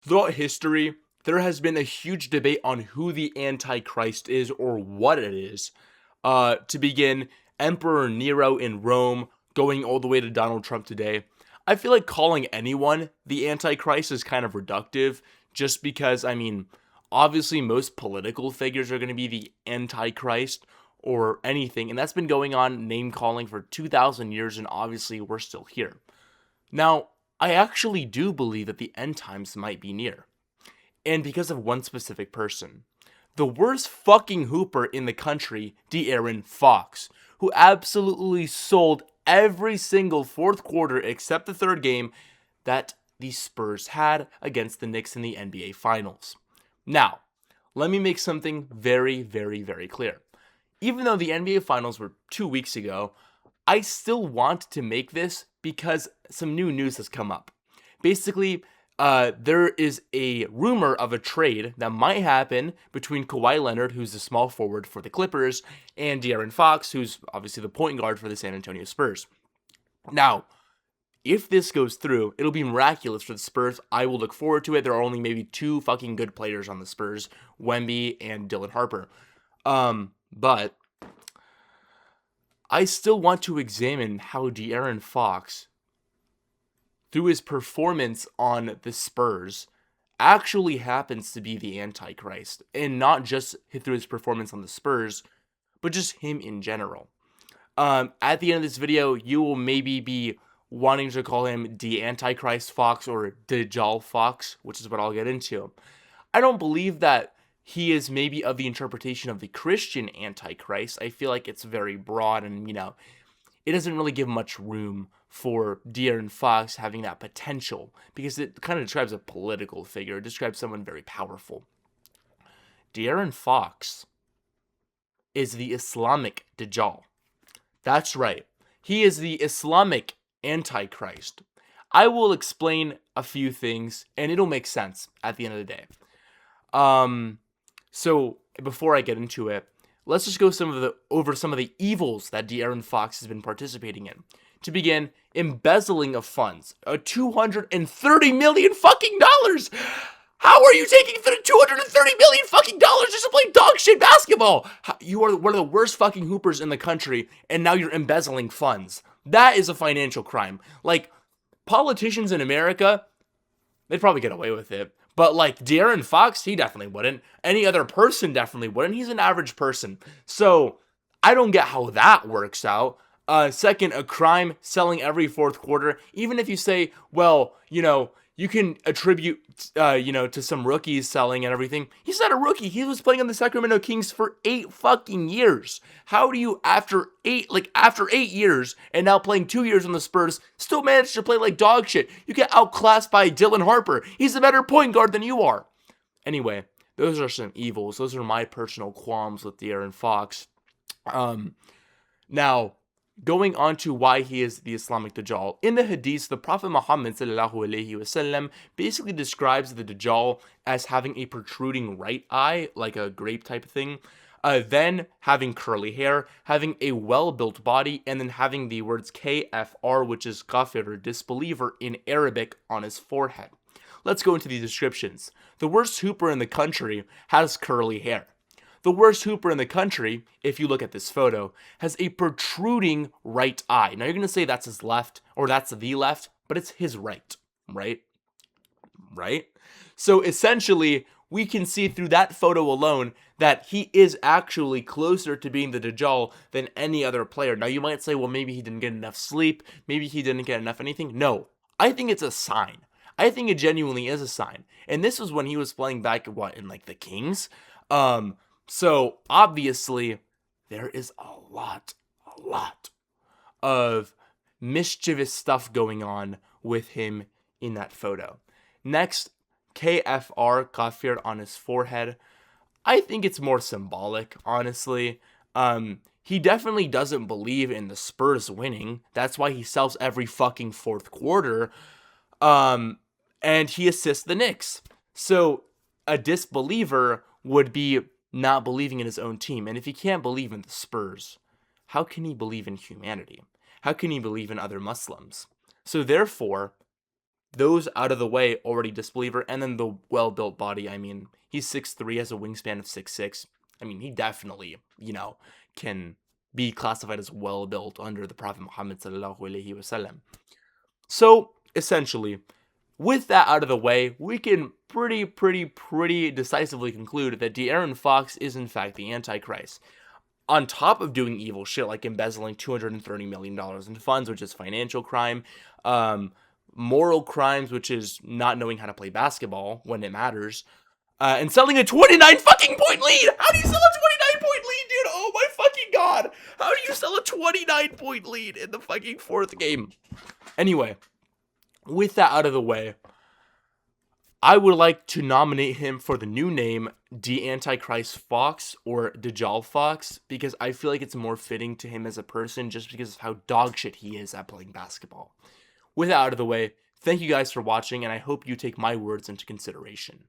Throughout history, there has been a huge debate on who the antichrist is or what it is. To begin, Emperor Nero in Rome, going all the way to Donald Trump today. I feel like calling anyone the antichrist is kind of reductive, just because, obviously most political figures are going to be the antichrist or anything, and that's been going on name calling for 2,000 years, and obviously we're still here. Now, I actually do believe that the end times might be near, and because of one specific person. The worst fucking hooper in the country, De'Aaron Fox, who absolutely sold every single fourth quarter except the third game that the Spurs had against the Knicks in the NBA Finals. Now, let me make something very, very, very clear. Even though the NBA Finals were 2 weeks ago, I still want to make this because some new news has come up. Basically, there is a rumor of a trade that might happen between Kawhi Leonard, who's the small forward for the Clippers, and De'Aaron Fox, who's obviously the point guard for the San Antonio Spurs. Now, if this goes through, it'll be miraculous for the Spurs. I will look forward to it. There are only maybe two fucking good players on the Spurs, Wemby and Dylan Harper. But I still want to examine how De'Aaron Fox, through his performance on the Spurs, actually happens to be the Antichrist. And not just through his performance on the Spurs, but just him in general. At the end of this video, you will maybe be wanting to call him the Antichrist Fox or Dajjal Fox, which is what I'll get into. I don't believe that he is maybe of the interpretation of the Christian Antichrist. I feel like it's very broad and, it doesn't really give much room for De'Aaron Fox having that potential because it kind of describes a political figure. It describes someone very powerful. De'Aaron Fox is the Islamic Dajjal. That's right. He is the Islamic Antichrist. I will explain a few things and it'll make sense at the end of the day. So before I get into it, let's just go over some of the evils that De'Aaron Fox has been participating in. To begin, embezzling of funds, $230 million fucking dollars. How are you taking $230 million fucking dollars just to play dog shit basketball? You are one of the worst fucking hoopers in the country, and now you're embezzling funds. That is a financial crime. Like, politicians in America, they'd probably get away with it. But like De'Aaron Fox, he definitely wouldn't. Any other person definitely wouldn't. He's an average person. So I don't get how that works out. Second, a crime selling every fourth quarter. Even if you say, well, you can attribute, to some rookies selling and everything. He's not a rookie. He was playing on the Sacramento Kings for 8 fucking years. How do you, after 8 years and now playing 2 years on the Spurs, still manage to play like dog shit? You get outclassed by Dylan Harper. He's a better point guard than you are. Anyway, those are some evils. Those are my personal qualms with De'Aaron Fox. Now, going on to why he is the Islamic Dajjal. In the Hadith, the Prophet Muhammad ﷺ basically describes the Dajjal as having a protruding right eye, like a grape type of thing, then having curly hair, having a well-built body, and then having the words KFR, which is kafir, or disbeliever, in Arabic on his forehead. Let's go into the descriptions. The worst hooper in the country has curly hair. The worst hooper in the country, if you look at this photo, has a protruding right eye. Now you're going to say that's his left, or that's the left, but it's his right, right? Right? So essentially, we can see through that photo alone that he is actually closer to being the Dajjal than any other player. Now you might say, well, maybe he didn't get enough sleep, maybe he didn't get enough anything. No, I think it's a sign. I think it genuinely is a sign. And this was when he was playing back, in like the Kings? So, obviously, there is a lot of mischievous stuff going on with him in that photo. Next, KFR, kafir, on his forehead. I think it's more symbolic, honestly. He definitely doesn't believe in the Spurs winning. That's why he sells every fucking fourth quarter. And he assists the Knicks. So, a disbeliever would be not believing in his own team. And if he can't believe in the Spurs, how can he believe in humanity? How can he believe in other Muslims? So therefore, Those out of the way, already disbeliever. And then the well-built body. I mean, he's 6'3", has a wingspan of 6'6". I mean, he definitely, can be classified as well-built under the Prophet Muhammad sallallahu alaihi wasallam. So, essentially, with that out of the way, we can pretty decisively conclude that De'Aaron Fox is in fact the Antichrist. On top of doing evil shit like embezzling $230 million in funds, which is financial crime, moral crimes, which is not knowing how to play basketball when it matters, and selling a 29 fucking point lead. How do you sell a 29 point lead, dude? Oh my fucking god. How do you sell a 29 point lead in the fucking fourth game? Anyway, with that out of the way, I would like to nominate him for the new name, Antichrist Fox or Dajjal Fox, because I feel like it's more fitting to him as a person just because of how dog shit he is at playing basketball. With that out of the way, thank you guys for watching, and I hope you take my words into consideration.